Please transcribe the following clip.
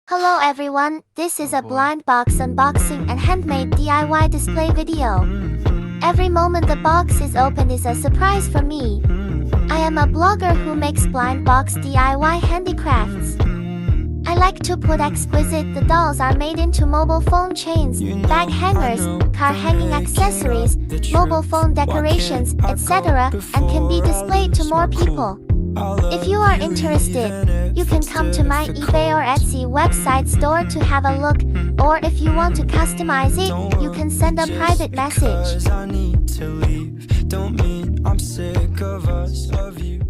Hello everyone, this is a blind box unboxing and handmade DIY display video. Every moment the box is opened is a surprise for me. I am a blogger who makes blind box DIY handicrafts. I like to put exquisite. The dolls are made into mobile phone chains, bag hangers, car hanging accessories, mobile phone decorations, etc., and can be displayed to more people. If you are interested, you can come to my eBay or Etsy website store to have a look, or if you want to customize it, you can send a private message. Don't mean I'm sick of us, of you.